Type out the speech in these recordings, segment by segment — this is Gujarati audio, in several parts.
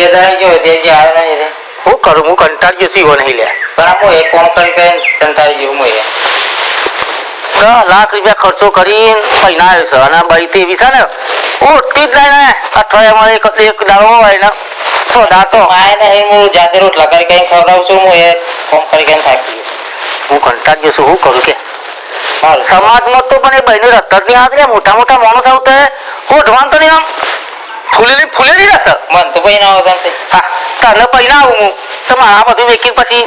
બે દાડા જો તે જે આવે નહીં રે હું કરું હું કંટાળી ગયો સીવો નહીં લે પણ હું એક કામ કરી કંટાળી ગયો હું 10 લાખ રૂપિયા ખર્ચો કરીને પૈના આવ્યો છે અને બાઈ તો એવી છે ને ઉઠતી જ નહીં ને અઠવાડિયામાં એક દાડો હોય ને સોદા તો માય નહીં હું જાતે રોટલા કરી કઈ ખવડાવું છું હું એક કામ કરી કઈ થાકી હું કંટાળી ગયો છું હું કરું કે ગયો સમાજમાં તો પણ એ બહેની રત્તર ની હાથ મોટા મોટા માણસ આવતા હોઠવાન તો નહીં આમ ફૂલેલી રહેશે મન તો પૈના આવતા હા તને પૈના આવું હું તો મારા બધું વેચી પછી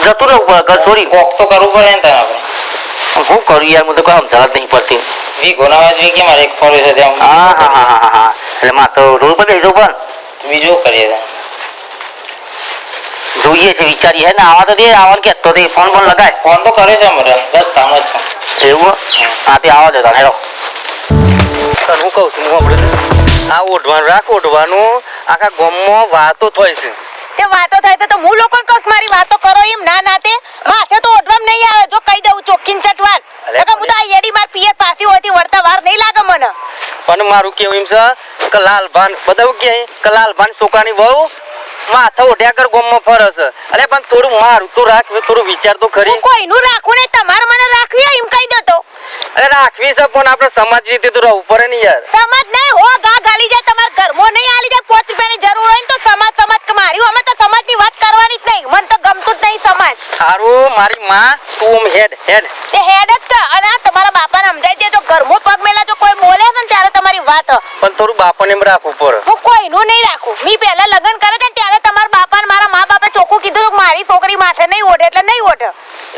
જતું રહેવું પડે ઘર છોડી કોક તો કરવું પડે ને તને આપણે હું કરું યાર મને તો કોઈ સમજાવ જ નહીં પડતી વીઘો ના વાંચવી કે મારે એક ફોર છે ત્યાં હા એટલે મારે તો રોડ પર જઈશું પણ બીજું કરીએ જોઈએ છે વિચારીએ ને આવા તો દે આવવાનું કહેતો તે ફોન લગાય ફોન તો કરે છે અમારે બસ કામ જ છે એવું હા તે આવા જતા હેરો તને હું કહું છું હું આપણે આ ઓઢવાનું રાખ ઓઢવાનું આખા ગામમાં વાતો થાય છે તે વાતો થાય છે તો હું લોકો કસ મારી વાતો કરો એમ ના નાતે માથે તો ઓઢવામ નહીં આવે જો કહી દઉં ચોખ્ખીન ચટવાન નકર હું તો આ યેડી માર પિયર પાસી હોતી વળતા વાર નહીં લાગે મને પણ મારું કેવું એમ છે કે લાલભાન બધા કે લાલભાન છોકરાની વહુ માથા ઓઢ્યા કર ગામમાં ફરે છે અરે પણ થોડું મારું તો રાખ થોડું વિચાર તો ખરી કોઈનું રાખવું નહીં તમારે મને રાખવી એમ કહી દો તો અરે રાખવી છે પણ આપણે સમાજ રીતે તો રહેવું પડે ને યાર સમાજ નહીં હો ગા ગાલી જાય તમાર ઘરમાં નહીં આલી જાય 5 રૂપિયાની જરૂર હોય ને તો સમાજ કે મારી અમે તો સમાજની વાત કરવાની જ નહીં મને તો ગમતું જ નહીં સમાજ સારું મારી માં તું હેડ તે હેડ જ કે અને તમારા બાપાને સમજાઈ દેજો ઘરમાં પગ મેલા જો કોઈ બોલે ને ત્યારે તમારી વાત પણ થોડું બાપાને એમ રાખવું પડે હું કોઈનું નહીં રાખું મી પહેલા લગ્ન કરે ને ત્યારે તમારા બાપાને મારા મા બાપે ચોખ્ખું કીધું કે મારી છોકરી માથે નહીં ઓઢે એટલે નહીં ઓઢે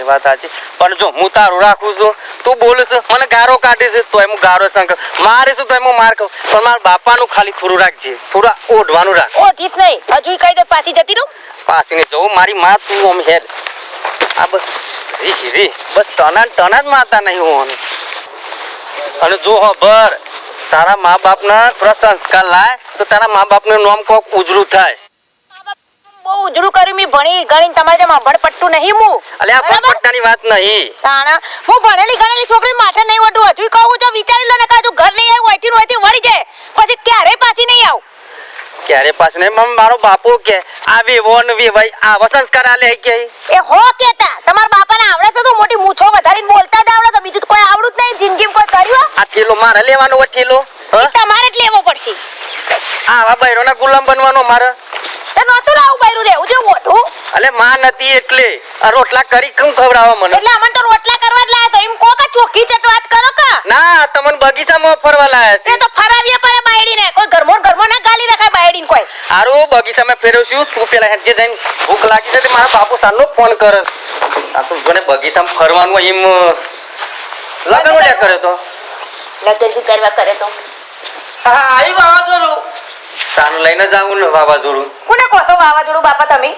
એ વાત સાચી પણ જો હું તારું રાખું છું તું બોલું છું મને ગારો કાઢે છે તો એમ ગારો સંક મારે છું તો એમ માર કહું પણ મારા બાપાનું ખાલી થોડું રાખજે થોડા ઓઢવાનું રાખ ઓઢીશ નહીં હજુ કહી દે પાછી જતી રહું પાસીને જવું મારી માં તું આમ હેડ આ બસ રી બસ ટના જ માતા નહીં હું અને જો ખબર તારા મા બાપના થોડા સંસ્કાર લાય તો તારા મા બાપનું નામ કોક ઉજળું થાય બહુ ઉજળું કરી મી ભણી ગણીને તમારે જેમ ભણ પટ્ટું નહીં હું અલે આ પટ્ટાની વાત નહીં તાણા હું ભણેલી ગણેલી છોકરી માથે નહીં ઓઢું હજુ કહું જો વિચારી લો ને કાજુ ઘર નહીં આવ્યું હોયથી વળી જાય પછી ક્યારે પાછી નહીં આવ ક્યારે પાછું નહીં મારો બાપુ કે આવી વોન વી ભાઈ આવા સંસ્કાર આલે કે એ હો કેતા તમારા બાપાને આવડે છે તો મોટી મૂછો વધારીને બોલતા જ આવડે તો બીજું તો કોઈ આવડું જ નહીં જિંદગીમાં કોઈ કર્યું આ થેલો મારે લેવાનો થેલો તમારે જ લેવો પડશે આવા બૈરોના ગુલામ બનવાનો મારે તો નહોતું લાવું બૈરું રહેવું જો ઓઢું અલે માં નથી એટલે આ રોટલા કરી કેમ ખવડાવવા મને એટલે અમન તો રોટલા કરવા જ લાયા તો એમ કો કે ચોખી ચટવાત કરો કા ના તમને બગીચામાં ફરવા લાયા છે તે તો ફરાવીએ પડે બાયડીને કોઈ ઘરમાં ના ગાલી રખાય બાયડીને કોઈ આરો બગીચામાં ફેરવશું તું પેલા હેજે જઈને ભૂખ લાગી છે તે મારા બાપુ સાનો ફોન કરે આ તું જોને બગીચામાં ફરવાનું એમ લગન ઓલ્યા કરે તો લગન શું કરવા કરે તો હા આઈ વાવાઝોડું તાનું લઈને જાવું ને વાવાઝોડું કોને કોસો વાવાઝોડું બાપા તમે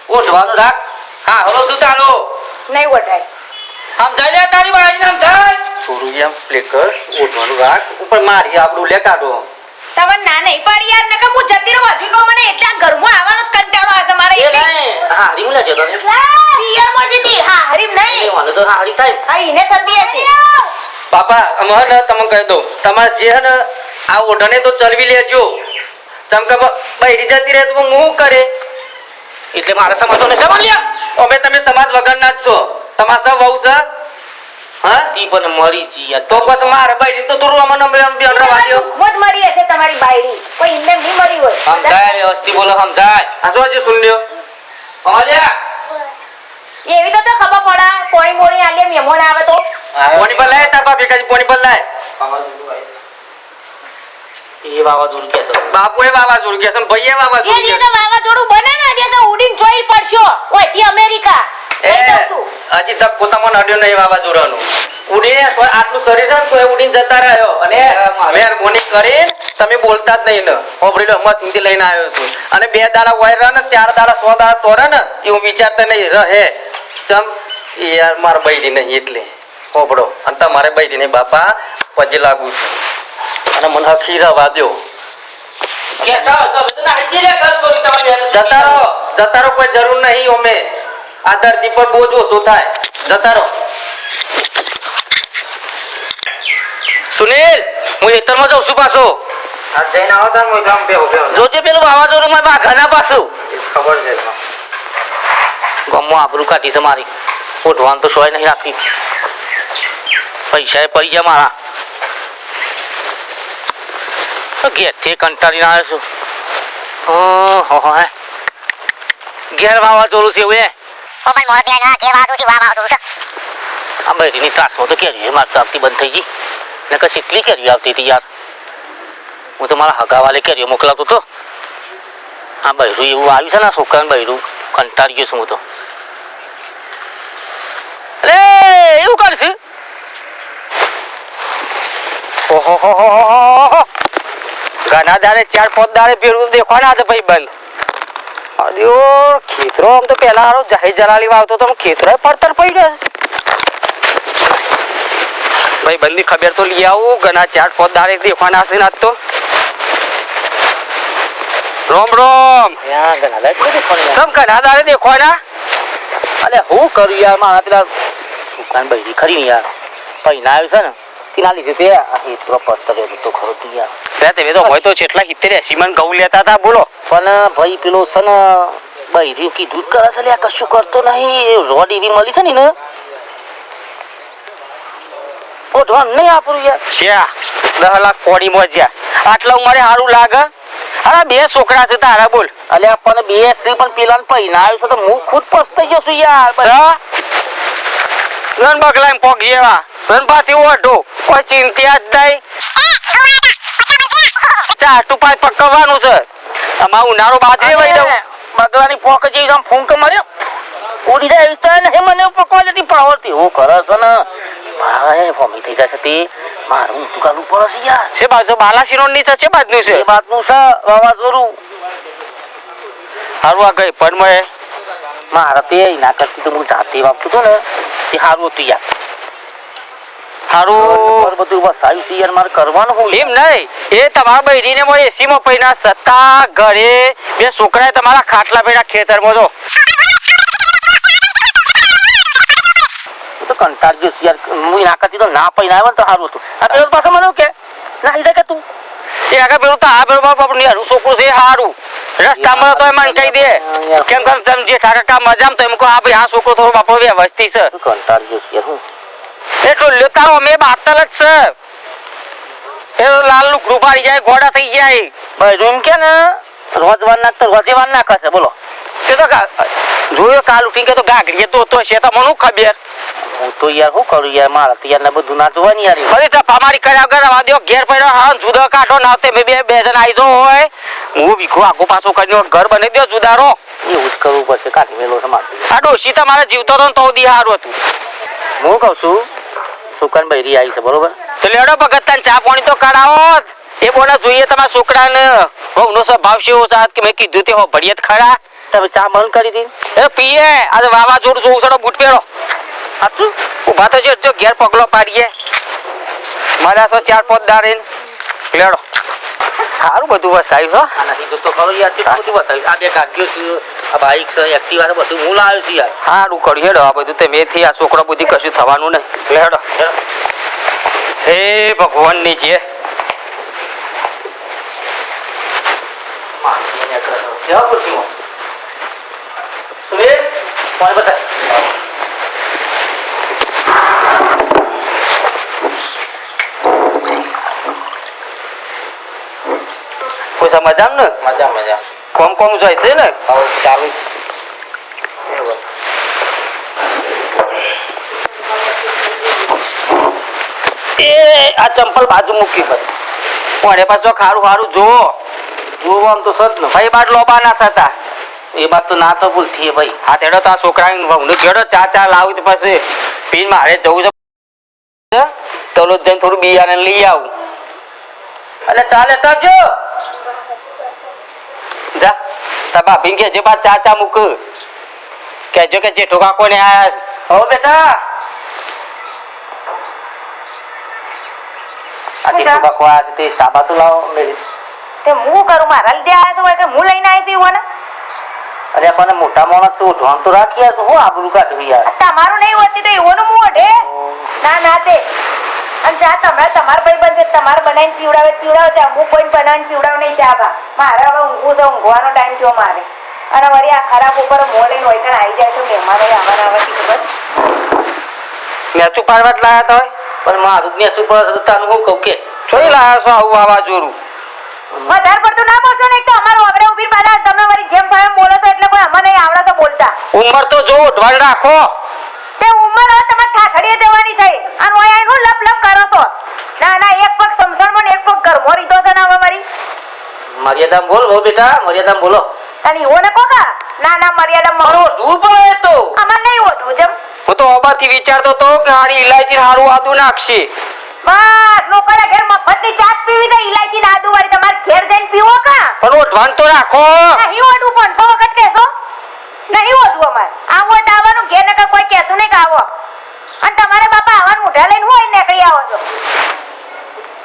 ઓઠવાનું રાખ હા હલો શું તાનો નહીં ઓઢાય સમજાય લે તારી બાળાને સમજાય છોડું એમ પ્લે કર ઓઠવાનું રાખ ઉપર મારી આપણું લે કાઢો તમે ના નહીં પડી યાર નકર હું જતી રહું હજુ કહું મને એટલા ઘરમાં આવવાનો જ કંટાળો આવે તમારે એ નહીં હા હરી મુલા જતો ને પિયર માં જતી હા હરીમ નહીં મને તો હા હરી થાય હા ઈને થતી હશે પાપા અમને તમને કહી દઉં તમારે જે હે ને આ ઓઢને તો ચલવી લેજો ચમકા બૈરી જતી રહે તો હું કરે એટલે મારા સમાજ તો નહીં લ્યા અમે તમે સમાજ વગરના જ છો તમારા સૌ વહુ છે હા તી પણ મરી જી તો બસ મારે બૈરી તો થોડું અમને બેન રવા દો મોટ મરી હશે તમારી બાયડી કોઈ ઇન્ને નહીં મરી હોય સમજાય રે અસ્તી બોલો સમજાય આ જો જે સુન લ્યો ઓલ્યા એવી તો ખબર પડે પોણી મોણી આલે મહેમાન આવે તો પોણી પર લાય તાર બાપે કાજી પોણી પર લાય એ વાવાઝોડું કે છે બાપુ એ વાવાઝોડું કે છે ભાઈ એ વાવાઝોડું એ તો વાવાઝોડું બને ને તે તો ઉડીને જોઈ પડશો ઓયથી અમેરિકા કઈ દઉં હજી તક પોતામાં નડ્યો નહીં વાવાઝોડાનું ઉડીને આટલું શરીર છે તો એ ઉડીને જતા રહ્યો અને મહેરબાની કરીને તમે બોલતા જ નહીં ને ઓબડી લો મત હિન્દી લઈને આવ્યો છું અને 2 દાડા હોય રહે ને 4 દાડા 100 દાડા તોરે ને એવું વિચારતા નહીં રહે ચમ યાર માર બૈરી નહીં એટલે ઓબડો અને તમારે બૈરી નહીં બાપા પજે લાગુ છું અને મને હખી રવા દો જતા રહો કોઈ જરૂર નહીં અમે આ ધરતી પર બોજ ઓછો થાય જતા રહો સુનિલ હું ખેતરમાં જાઉં છું પાછો આ જઈને આવો તાર મોય ગામ બેહો બેહો જોજે પેલું વાવાઝોડું માં ઘરના પાછું ખબર છે ગમો આબરૂ કાઢી છે મારી ઓઢવાન તો સોય નહીં રાખી પૈસા પડી ગયા મારા ઘેરથી કંટાળીને આવ્યો છું ઘેર વાવાઝોડું છે એવું આ બૈરીની ત્રાસમાં તો કેરી મારે તો આવતી બંધ થઈ ગઈ ને કશી એટલી કેરી આવતી હતી યાર હું તો મારા હગાવાલે કેરીઓ મોકલાવતો હતો આ બૈરું એવું આવ્યું છે ને છોકરાને બૈરું કંટાળી ગયો છું હું તો અરે એવું કરશે ઓહો ઘણા દાડે 4-5 દાડે ભેરું દેખવાના હતા ભાઈ બંધ ખેતરો આમ તો પેલા હારો જાહી જલાલી વાવતો તો ખેતરો પડતર પડ્યો ભાઈ બંધી ખબર તો લઈ આવું ઘણા 4-5 દાડે દેખવાના હશે ને આજ તો રોમ રોમ સમ ઘણા દાડે દેખવાના અલે હું કરું યાર મારા પેલા દુકાન બૈરી ખરી ને યાર પૈના આવ્યું છે ને તેના લીધે તે એટલો પડતર તો ખરો યાર તમે તો હોય તો જેટલા 70-80 મણ ઘઉં લેતા હતા બોલો પણ ભાઈ પેલો છે ને બૈરી કીધું જ કરે છે લે કશું કરતો નહીં રોડ એવી મળી છે ને ઓઢવાન નહીં આપણું યાર શ્યા 10 લાખ કોડીમાં જ્યાં આટલા ઉંમરે સારું લાગે અરે 2 છોકરા છે તારા બોલ અલે આપણને 2 છે પણ પેલા પૈના આવ્યું છે તો હું ખુદ પસ્તાઈ ગયો છું યાર સન બગલામ પોક જેવા સન પાથી ઓઢો કોઈ ચિંતા જ નહીં ચા ટુપાઈ પકવવાનું છે અમારું ઉનાળો બાજરી વઈ દઉં બગલાની પોક જેવી આમ ફૂંક માર્યો ઉડી જાય વિસ્તાર ને મને પકવા લેતી પાવરતી હું કરે છે ને ભાઈ ફોમી થઈ જશે તે મારું દુકાન ઉપર છે યાર છે બાજુ બાલાસીનો ની છે બાજનું છે બાજનું છે વાવાઝોડું હારું આ ગઈ પણ મેં મારા તે ના કરતી તો હું જાતે વાપતું હતો ને તે હારું હતું યાર હારું બધું બસ આવ્યું યાર મારે કરવાનું હું એમ નહીં એ તમારા બૈરીને મોય એસી માં પૈના સત્તા ઘરે 2 છોકરાએ તમારા ખાટલા પેડા ખેતરમાં તો કંટાળ ગયો યાર હું ના કરતી તો ના પૈના આવ્યો ને તો સારું હતું આ પેલો પાસે મને કે ના હિદા કે તું એ આગળ પેલું તો આ પેલું આપણું હારું છોકરું છે સારું રસ્તામાં તો એમાં કહી દે કેમ કેમ સમજે કાકા મજામાં તો એમ કહો આ ભાઈ આ છોકરો થોડો બાપો વ્યવસ્થિત છે કંટાળ ગયો યાર હું એટલું લેતારો અમે બાતલ જ છે એ લાલ લુકડું પાડી જાય ઘોડા થઈ જાય ભાઈ રૂમ કે ને રોજવાર ના તો રોજેવાર ના કશે બોલો તે તો જોયો કાલ ઉઠીને કે તો ગાગડીએ તો છે તો મને ખબર હું તો યાર શું કરું યાર મારા તો યાર ને બધું ના જોવાની યાર ફરી ચપ્પા મારી કર્યા વગર આવા દો ઘેર પડ્યો હા જુદો કાઢો ના તે બે જણ આવી જો હોય હું વિખો આગો પાછો કરીને ઘર બનાવી દો જુદારો એવું જ કરવું પડશે કાઢી મેલો છે મારે આ ડોશી તમારે જીવતો હતો તો દી સારું હતું હું કહું છું સુકન બૈરી આવી છે બરોબર તો લેડો ભગત તને ચા પાણી તો કરાવો એ બોને જોઈએ તમારા છોકરાને બહુનો સ્વભાવ છે એવો સાથ કે મેં કીધું તે હો ભડિયત ખરા તમે ચા બંધ કરી દી એ પીએ આજે વાવાઝોડું જોઉં છોડો બૂટ પહેરો સાચું ઉભા તો જો ઘેર પગલો પાડીએ મારા 4-5 દાડે લેડો સારું બધું વસાયું છો આનાથી દોસ્તો ખરો યાર કેટલું બધું વસાયું આ બે ગાડીઓ છે આ બાઈક છે એક્ટિવા છે બધું હું લાવ્યો છું યાર સારું કર્યું હેડો આ બધું તે મેથી આ છોકરો બધી કશું થવાનું નહીં લેડો હે ભગવાનની જે મજા ને મજા કોમ જાય છે ને ચાલુ છે આ ચંપલ બાજુ મૂકી પડે પાછો ખારું જોવો આમ તો સજ ને ભાઈ બાદ લોબા ના થતા એ બાદ તો ના તો ભૂલથી ભાઈ હા તેડો તો આ છોકરાને ઘેડો ચા લાવું તો પછી પીન મારે જવું છે તો જઈને થોડું બિયાને લઈ આવું એટલે ચાલે તો જો જા તા ભાભીને કેજે બા ચા મૂક કેજો કે જેઠો કાકો ને આયા હો બેટા આ જેઠો કાકો આયા છે તે ચા બા તો લાવો મેલી તે હું કરું મારા લીધે આયા તો હોય કે હું લઈને આવી પીવાને અરે આપણને મોટા માણસ છું ઢોંગ તો રાખી યાર હું આબરૂ કાઢવી યાર તમારું નહીં હોતી તો એવોનું હું ઓઢે ના તે અને ચા તમારા ભાઈ બંધ તમારે બનાવીને પીવડાવે ચા હું કોઈ બનાવીને પીવડાવ નહીં ચા બા મારે હવે ઊંઘવું છે ઊંઘવાનો ટાઈમ થયો મારે અને વળી આ ખરાબ ઉપર મોં લઈને હોય પણ આવી જાય છે મહેમાનો આવવાના આવવાથી ખબર મેચું પાડવા જ લાયા તા હોય પણ મારું જ નેસું પડે છે તો તાનું હું કહું કે જોઈ લાયા છો આવું વાવાઝોડું વધારે પડતું ના બોલશો ને એક તો અમારું આગળ ઊભી પાછા તમે વળી જેમ ભાઈ એમ બોલો છો એટલે કોઈ અમને નહીં આવડે તો બોલતા ઉંમર તો જો ઢવાળ રાખો તે ઉંમર હવે તમારે ઠાઠડીએ જવાની થઈ અને ઓય આનું લપ લપ કરો છો ના એક પગ સમસણમાં ને એક પગ ઘરમાં રીધો છે ને હવે મારી મર્યાદામાં બોલ હો બેટા મર્યાદામાં બોલો અને ઈવો ને કોકા ના મર્યાદામાં ઓઢવું પડે તો અમાર નહીં ઓઢવું જેમ હું તો અબાથી વિચારતો તો કે હારી ઇલાયચી હારું આદુ નાખશે બસ લોકોના ઘર મફતની ચા જ પીવી છે ઇલાયચી ને આદુ વાળી તમારે ઘેર જઈને પીવો કા પણ ઓઢવાન તો રાખો નહીં ઓઢવું પણ તો વખત કહેશો નહીં ઓઢવું અમારે આવું હોય તો આવવાનું ઘેર નકર કોઈ કહેતું નહીં કે આવો અને તમારે બાપા આવવાનું મોઢા લઈને હોય ને કઈ આવો છો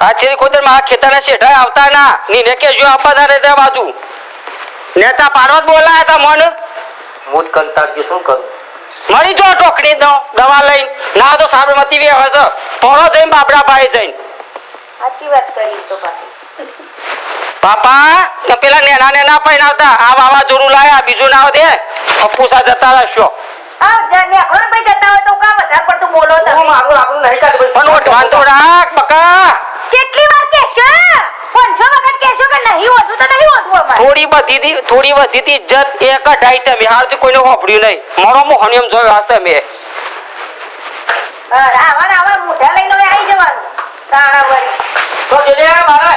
આ છેરી કોદર માં ખેતરના શેઠા આવતા ના નીને કે જો આપા તારે તે બાજુ નેતા પાડવા બોલાયા તા મન હું જ કંટાળ્યો શું કરું મરી જો ટોકડી દો દવા લઈને ના તો સાબરમતી વે હવે છે પોરો જઈને બાબડા પાઈ જઈને સાચી વાત કરી તો પાછી પાપા પેલા નેના પહેરાવતા આ વાવાઝોડું લાયા બીજું ના દે અપુસા જતા રહેશો આ જાને અખરોન ભાઈ જતા હોય તો કા વધારે પડતું બોલો તમે મારું આપણું નહીં કાઢ પણ ઓઢવાન તો રાખ બકા કેટલી વાર કહેશો 500 વખત કહેશો કે નહીં ઓઢવું તો નહીં ઓઢવું અમારે થોડી વધી તી ઇજ્જત એ કઢાઈ તમે હારથી કોઈને હોપડ્યું નહીં મારો મોહનિયમ જોયો આ તમે આવા મોઢા લઈને આવી જવાનું તાણા વળી તો જલે મારે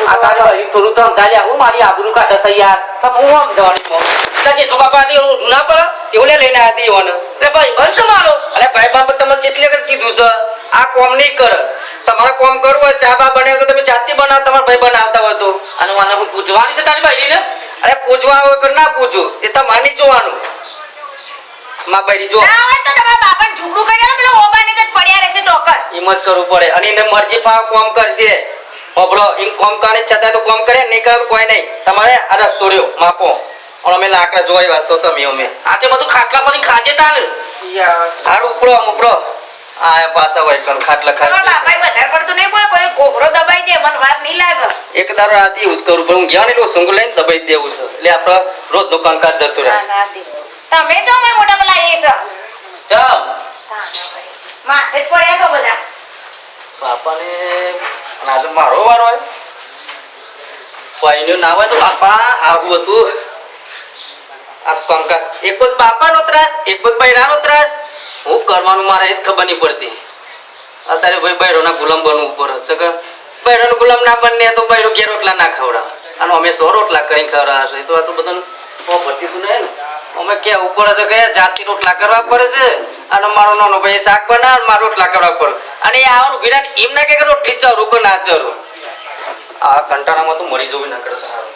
આ તારી ભાઈ થોડું તો સમજાલ્યા હું મારી આબરૂ કાઢે છે યાર તો હું આમ જવાની મો તાજે તો કાપા દે ઓઢું ના પડે એવલે લઈને આતી ઓને તે ભાઈ બંધ મારો અરે ભાઈ બાપ તમે કેટલી વખત કીધું છે આ કોમ નહીં કર તમારે કોમ કરવું હોય ચા બા બનાવે તો તમે જાતે બનાવ તમારા ભાઈ બનાવતા હોય તો અને મને હું પૂછવાની છે તારી ભાઈ ને અરે પૂછવા હોય કે ના પૂછું એ તો માની જોવાનું માં ભાઈ જો ના હોય તો તમારા બાપાને ઝૂકડું કરી આલો પેલો ઓબાને જ પડ્યા રહેશે ટોકર એમ જ કરવું પડે અને એને મરજી ફાવ કોમ કરશે ઓબળો એમ કોમ કાણે છતાં તો કોમ કરે નહીં કરે તો કોઈ નહીં તમારે આ રસ્તો રહ્યો માપો અને અમે લાકડા જોઈ વાસો તમે અમે આ તે બધું ખાટલા પર ખાજે તાને હારું ઉપડો આ પાછા હોય કણ ખાટલા તમારા ખાઈ બાપાએ વધારે પડતું નહીં બોલે કોઈ ઘોઘરો દબાઈ દે મને વાત નહીં લાગે એક દારો રાતે યુઝ કરું પણ હું ગયા ને એટલું સૂંઘ લઈને દબાઈ દેવું છે એટલે આપણે રોજ દુકાન કાઢ જતું રહે તમે જો મેં મોટા પેલા એ છે ચમ માથે જ પડ્યા છો બધા બાપાને આજે મારો વારો હોય ભાઈનું ના હોય તો બાપા આવું હતું આ પંકજ એક જ બાપાનો ત્રાસ એક જ બૈરાનો ત્રાસ હું કરવાનું મારે એ જ ખબર નહીં પડતી અત્યારે ભાઈ બૈરોના ગુલામ બનવું પડે કે બૈરોનો ગુલામ ના બને તો બૈરો ઘેર રોટલા ના ખવડાવે અને અમે 100 રોટલા કરીને ખવડાવે છે તો આ તો બધાને ભરતી શું નહીં ને અમે કે ઉપર છે કે જાતિ રોટલા કરવા પડે છે અને મારો નાનો ભાઈ શાક બનાવ મારો રોટલા કરવા પડે અને એ આવવાનું ભીડા એમ ના કે રોટલી ચરું કે ના ચરું આ કંટાળામાં તો મરી જવું ના કરે સારું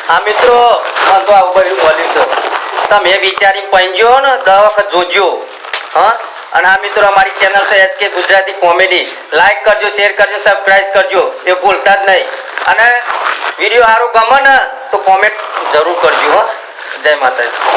હા મિત્રો મને તો આવું બધું મળ્યું છે તમે વિચારી પંજો ને 10 વખત જોજો હા અને આ મિત્રો અમારી ચેનલ છે એસકે ગુજરાતી કોમેડી લાઈક કરજો શેર કરજો સબસ્ક્રાઇબ કરજો એ ભૂલતા જ નહીં અને વિડીયો સારો ગમે ને તો કોમેન્ટ જરૂર કરજો હો જય માતાજી